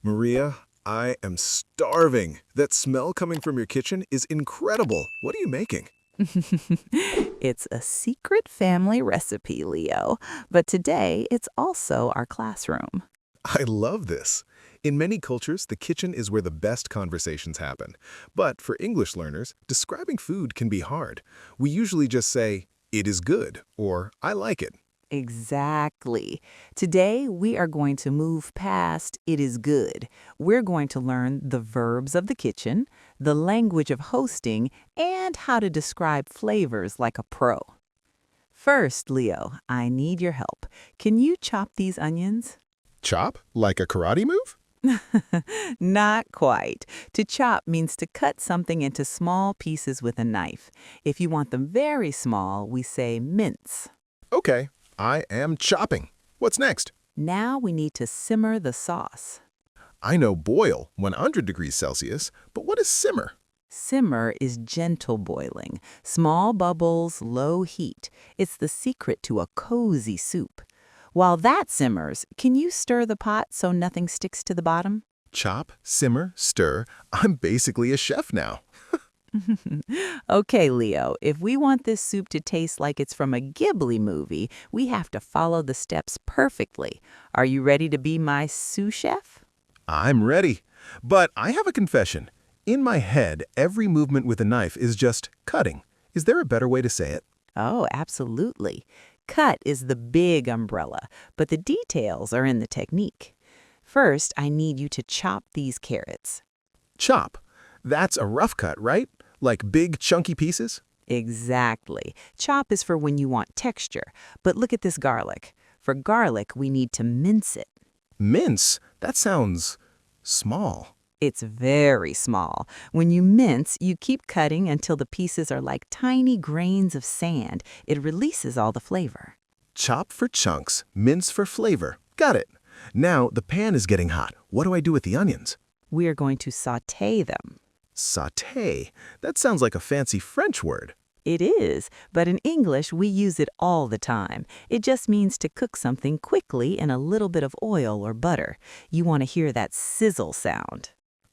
Maria, I am starving. That smell coming from your kitchen is incredible. What are you making? It's a secret family recipe, Leo, but today it's also our classroom. I love this. In many cultures, the kitchen is where the best conversations happen. But for English learners, describing food can be hard. We usually just say, it is good, or I like it. Exactly. Today we are going to move past it is good. We're going to learn the verbs of the kitchen, the language of hosting, and how to describe flavors like a pro. First, Leo, I need your help. Can you chop these onions? Chop? Like a karate move? Not quite. To chop means to cut something into small pieces with a knife. If you want them very small, we say mince. Okay, I am chopping. What's next? Now we need to simmer the sauce. I know boil, 100 degrees Celsius, but what is simmer? Simmer is gentle boiling, small bubbles, low heat. It's the secret to a cozy soup. While that simmers, can you stir the pot so nothing sticks to the bottom? Chop, simmer, stir. I'm basically a chef now. Okay, Leo, if we want this soup to taste like it's from a Ghibli movie, we have to follow the steps perfectly. Are you ready to be my sous chef? I'm ready. But I have a confession. In my head, every movement with a knife is just cutting. Is there a better way to say it? Oh, absolutely. Cut is the big umbrella, but the details are in the technique. First, I need you to chop these carrots. Chop. That's a rough cut, right? Like big, chunky pieces? Exactly. Chop is for when you want texture, but look at this garlic. For garlic, we need to mince it. Mince? That sounds small. It's very small. When you mince, you keep cutting until the pieces are like tiny grains of sand. It releases all the flavor. Chop for chunks, mince for flavor. Got it. Now the pan is getting hot. What do I do with the onions? We are going to sauté them. Sauté. That sounds like a fancy French word. It is, but in English we use it all the time. It just means to cook something quickly in a little bit of oil or butter. You want to hear that sizzle sound.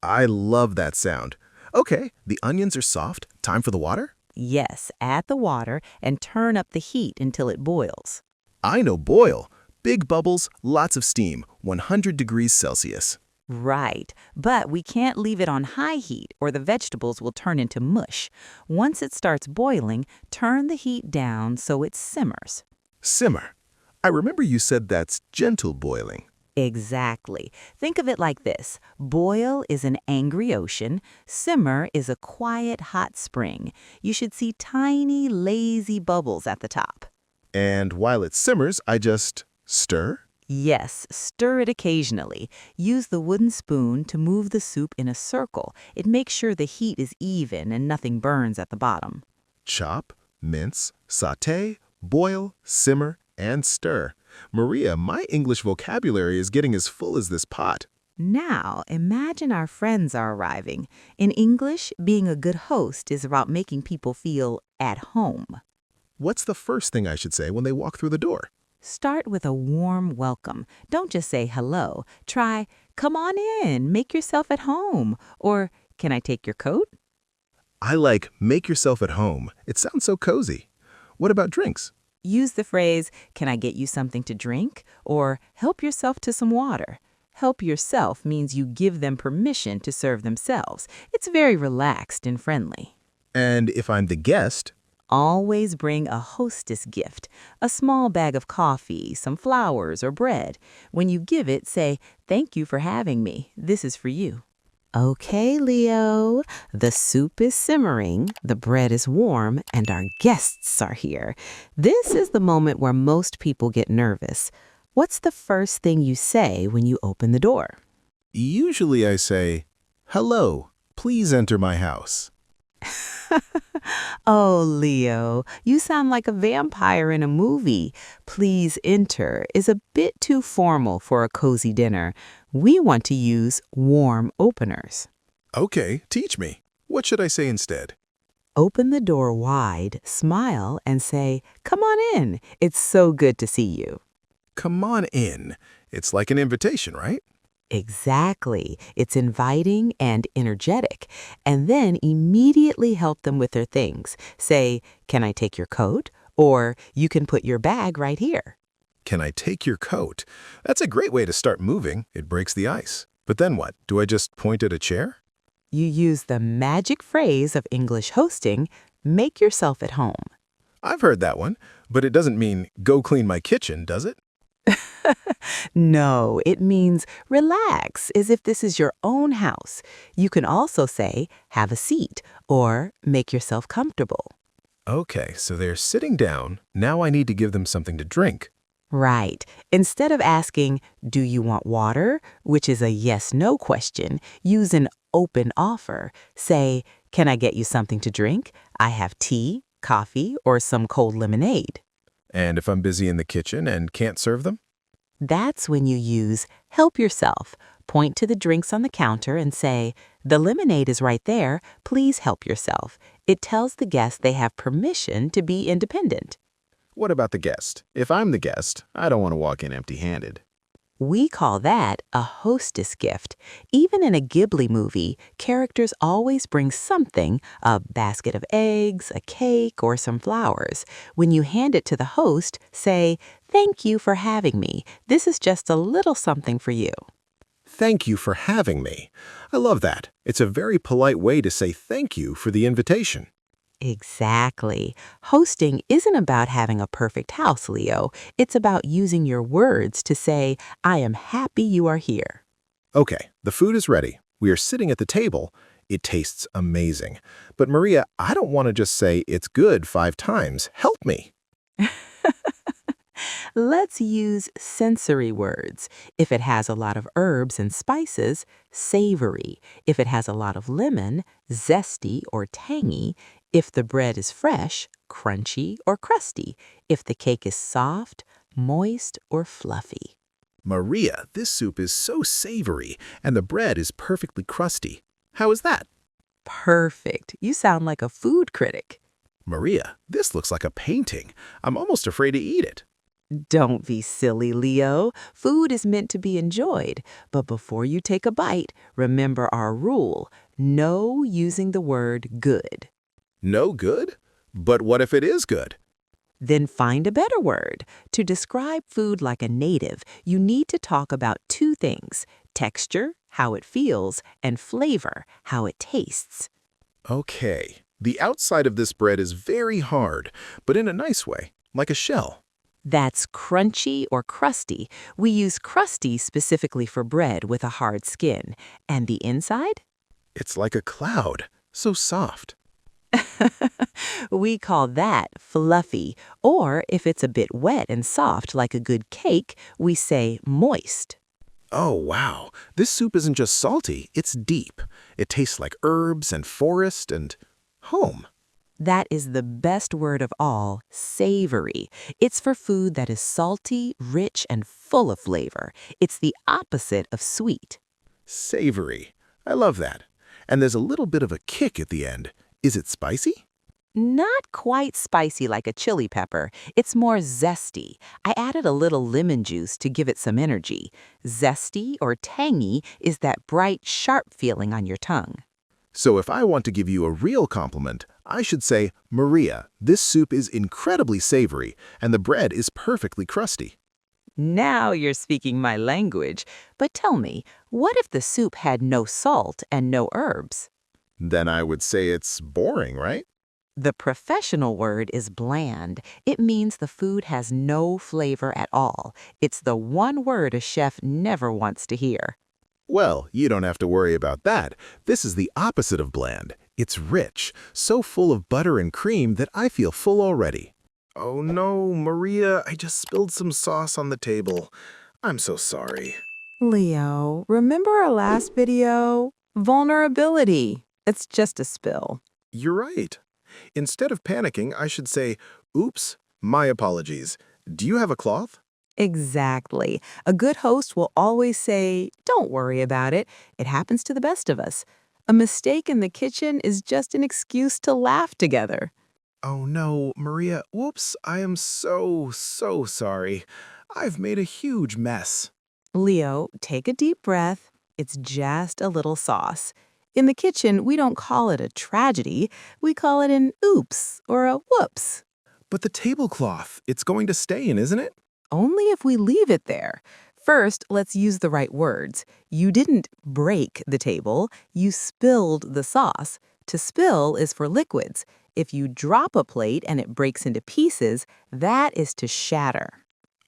I love that sound. Okay, the onions are soft. Time for the water? Yes, add the water and turn up the heat until it boils. I know boil. Big bubbles, lots of steam, 100 degrees Celsius. Right, but we can't leave it on high heat or the vegetables will turn into mush. Once it starts boiling, turn the heat down so it simmers. Simmer. I remember you said that's gentle boiling. Exactly. Think of it like this. Boil is an angry ocean. Simmer is a quiet, hot spring. You should see tiny, lazy bubbles at the top. And while it simmers, I just stir? Yes, stir it occasionally. Use the wooden spoon to move the soup in a circle. It makes sure the heat is even and nothing burns at the bottom. Chop, mince, sauté, boil, simmer, and stir. Maria, my English vocabulary is getting as full as this pot. Now, imagine our friends are arriving. In English, being a good host is about making people feel at home. What's the first thing I should say when they walk through the door? Start with a warm welcome. Don't just say hello. Try, come on in, make yourself at home. Or, can I take your coat? I like make yourself at home. It sounds so cozy. What about drinks? Use the phrase, can I get you something to drink? Or help yourself to some water. Help yourself means you give them permission to serve themselves. It's very relaxed and friendly. And if I'm the guest? Always bring a hostess gift, a small bag of coffee, some flowers, or bread. When you give it, say, thank you for having me. This is for you. Okay, Leo, the soup is simmering, the bread is warm, and our guests are here. This is the moment where most people get nervous. What's the first thing you say when you open the door? Usually I say, hello, please enter my house. Oh, Leo, you sound like a vampire in a movie. Please enter is a bit too formal for a cozy dinner. We want to use warm openers. Okay, teach me. What should I say instead? Open the door wide, smile, and say, come on in. It's so good to see you. Come on in. It's like an invitation, right? Exactly. It's inviting and energetic. And then immediately help them with their things. Say, can I take your coat? Or you can put your bag right here. Can I take your coat? That's a great way to start moving. It breaks the ice. But then what? Do I just point at a chair? You use the magic phrase of English hosting, make yourself at home. I've heard that one, but it doesn't mean go clean my kitchen, does it? No, it means relax, as if this is your own house. You can also say, have a seat, or make yourself comfortable. Okay, so they're sitting down. Now I need to give them something to drink. Right. Instead of asking, do you want water, which is a yes-no question, use an open offer. Say, can I get you something to drink? I have tea, coffee, or some cold lemonade. And if I'm busy in the kitchen and can't serve them? That's when you use help yourself. Point to the drinks on the counter and say, the lemonade is right there, please help yourself. It tells the guest they have permission to be independent. What about the guest? If I'm the guest, I don't want to walk in empty-handed. We call that a hostess gift. Even in a Ghibli movie, characters always bring something, a basket of eggs, a cake, or some flowers. When you hand it to the host, say, thank you for having me. This is just a little something for you. Thank you for having me. I love that. It's a very polite way to say thank you for the invitation. Exactly. Hosting isn't about having a perfect house, Leo. It's about using your words to say, I am happy you are here. Okay, the food is ready. We are sitting at the table. It tastes amazing. But Maria, I don't want to just say it's good 5 times. Help me. Let's use sensory words. If it has a lot of herbs and spices, savory. If it has a lot of lemon, zesty or tangy. If the bread is fresh, crunchy or crusty. If the cake is soft, moist or fluffy. Maria, this soup is so savory, and the bread is perfectly crusty. How is that? Perfect. You sound like a food critic. Maria, this looks like a painting. I'm almost afraid to eat it. Don't be silly, Leo. Food is meant to be enjoyed. But before you take a bite, remember our rule. No using the word good. No good? But what if it is good? Then find a better word. To describe food like a native, you need to talk about 2 things: texture, how it feels, and flavor, how it tastes. Okay, the outside of this bread is very hard, but in a nice way, like a shell. That's crunchy or crusty. We use crusty specifically for bread with a hard skin. And the inside? It's like a cloud, so soft. We call that fluffy. Or if it's a bit wet and soft like a good cake, we say moist. Oh, wow. This soup isn't just salty, it's deep. It tastes like herbs and forest and home. That is the best word of all, savory. It's for food that is salty, rich, and full of flavor. It's the opposite of sweet. Savory. I love that. And there's a little bit of a kick at the end. Is it spicy? Not quite spicy like a chili pepper. It's more zesty. I added a little lemon juice to give it some energy. Zesty or tangy is that bright, sharp feeling on your tongue. So if I want to give you a real compliment, I should say, Maria, this soup is incredibly savory, and the bread is perfectly crusty. Now you're speaking my language. But tell me, what if the soup had no salt and no herbs? Then I would say it's boring, right? The professional word is bland. It means the food has no flavor at all. It's the one word a chef never wants to hear. Well, you don't have to worry about that. This is the opposite of bland. It's rich, so full of butter and cream that I feel full already. Oh no, Maria, I just spilled some sauce on the table. I'm so sorry. Leo, remember our last video? Vulnerability. It's just a spill. You're right. Instead of panicking, I should say, oops, my apologies. Do you have a cloth? Exactly. A good host will always say, don't worry about it. It happens to the best of us. A mistake in the kitchen is just an excuse to laugh together. Oh no, Maria, whoops, I am so sorry. I've made a huge mess. Leo, take a deep breath. It's just a little sauce. In the kitchen, we don't call it a tragedy. We call it an oops or a whoops. But the tablecloth, it's going to stay in, isn't it? Only if we leave it there. First, let's use the right words. You didn't break the table, you spilled the sauce. To spill is for liquids. If you drop a plate and it breaks into pieces, that is to shatter.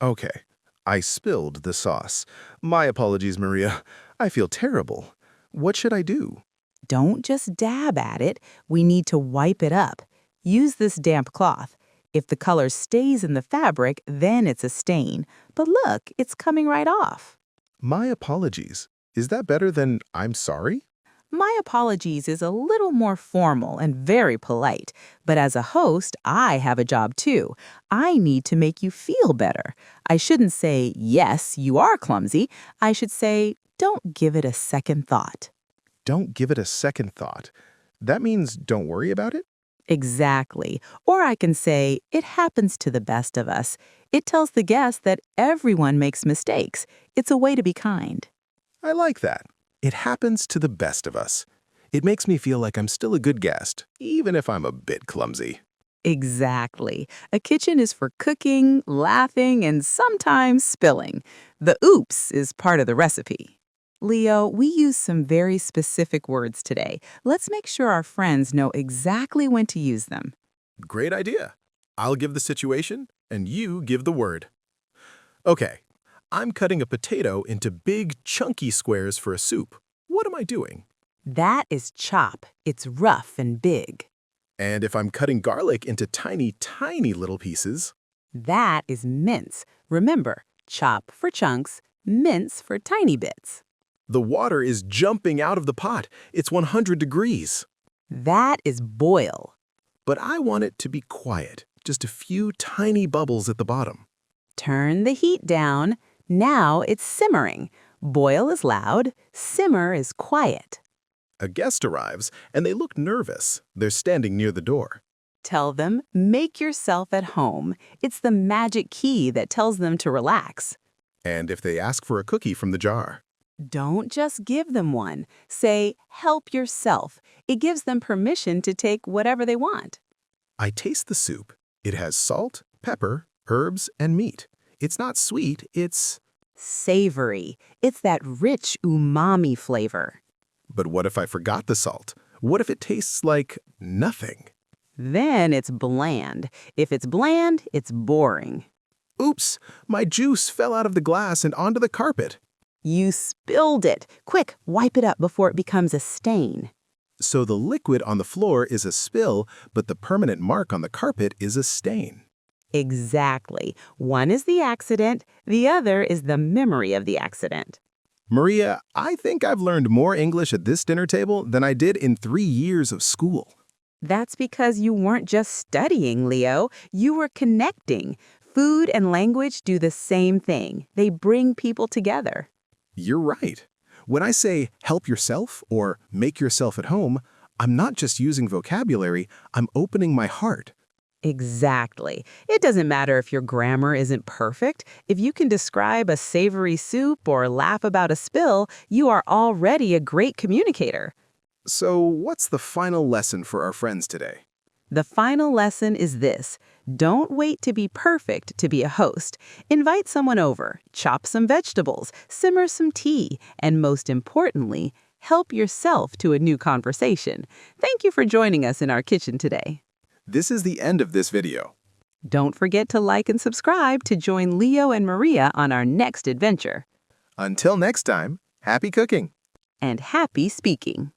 Okay, I spilled the sauce. My apologies, Maria. I feel terrible. What should I do? Don't just dab at it, we need to wipe it up. Use this damp cloth. If the color stays in the fabric, then it's a stain. But look, it's coming right off. My apologies. Is that better than I'm sorry? My apologies is a little more formal and very polite, but as a host, I have a job too. I need to make you feel better. I shouldn't say, yes, you are clumsy. I should say, don't give it a second thought. Don't give it a second thought. That means don't worry about it? Exactly. Or I can say, it happens to the best of us. It tells the guest that everyone makes mistakes. It's a way to be kind. I like that. It happens to the best of us. It makes me feel like I'm still a good guest, even if I'm a bit clumsy. Exactly. A kitchen is for cooking, laughing, and sometimes spilling. The oops is part of the recipe. Leo, we use some very specific words today. Let's make sure our friends know exactly when to use them. Great idea. I'll give the situation, and you give the word. Okay, I'm cutting a potato into big, chunky squares for a soup. What am I doing? That is chop. It's rough and big. And if I'm cutting garlic into tiny, tiny little pieces? That is mince. Remember, chop for chunks, mince for tiny bits. The water is jumping out of the pot. It's 100 degrees. That is boil. But I want it to be quiet, just a few tiny bubbles at the bottom. Turn the heat down. Now it's simmering. Boil is loud, simmer is quiet. A guest arrives, and they look nervous. They're standing near the door. Tell them, make yourself at home. It's the magic key that tells them to relax. And if they ask for a cookie from the jar? Don't just give them one. Say, help yourself. It gives them permission to take whatever they want. I taste the soup. It has salt, pepper, herbs, and meat. It's not sweet, it's... Savory. It's that rich umami flavor. But what if I forgot the salt? What if it tastes like nothing? Then it's bland. If it's bland, it's boring. Oops, my juice fell out of the glass and onto the carpet. You spilled it. Quick, wipe it up before it becomes a stain. So the liquid on the floor is a spill, but the permanent mark on the carpet is a stain. Exactly. One is the accident, the other is the memory of the accident. Maria, I think I've learned more English at this dinner table than I did in 3 years of school. That's because you weren't just studying, Leo. You were connecting. Food and language do the same thing. They bring people together. You're right. When I say help yourself or make yourself at home, I'm not just using vocabulary, I'm opening my heart. Exactly. It doesn't matter if your grammar isn't perfect. If you can describe a savory soup or laugh about a spill, you are already a great communicator. So what's the final lesson for our friends today? The final lesson is this. Don't wait to be perfect to be a host. Invite someone over, chop some vegetables, simmer some tea, and most importantly, help yourself to a new conversation. Thank you for joining us in our kitchen today. This is the end of this video. Don't forget to like and subscribe to join Leo and Maria on our next adventure. Until next time, happy cooking! And happy speaking.